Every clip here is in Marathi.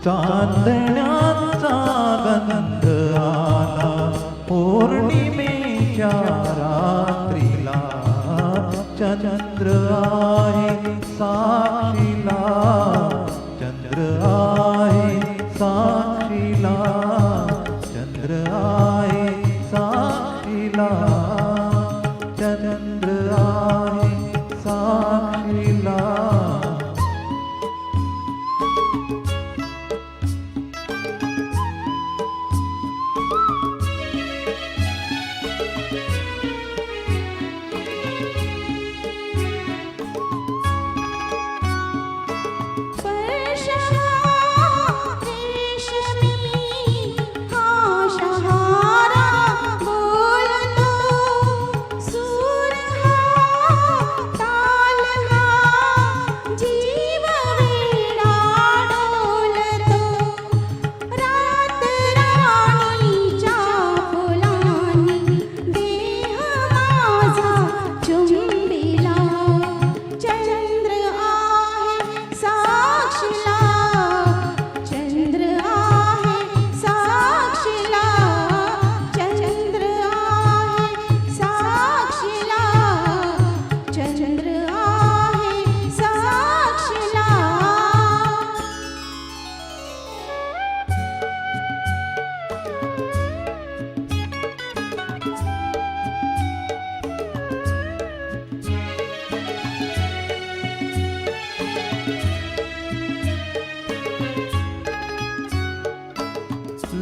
चांदण्याचा गंध आला पौर्णिमेच्या रात्रीला, चंद्र आहे साक्षीला, चंद्र आहे साक्षीला, चंद्र आहे साक्षीला, चंद्र आहे साक्षीला.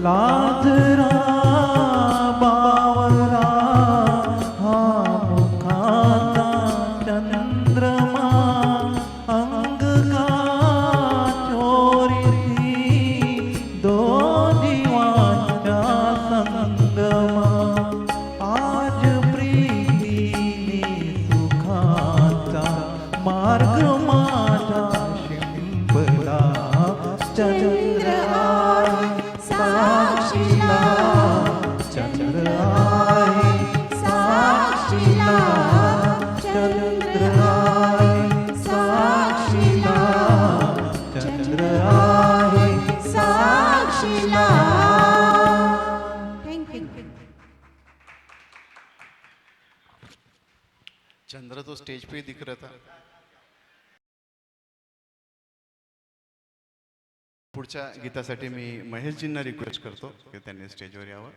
लाजरा बावरा हा मुखाचा चंद्रमा, अंग का चोरी दो जीवांचा संगमा. आज प्रीतीने सुखाचा मार्ग माझा शिंपला, चंद्र साक्षीला, चंद्र आहे साक्षीला, चंद्र आहे साक्षीला, चंद्र आहे साक्षीला. चंद्र तो स्टेज पे दिख रहा था. पुढच्या गीतासाठी मी महेशजींना रिक्वेस्ट करतो की त्यांनी स्टेजवर यावं.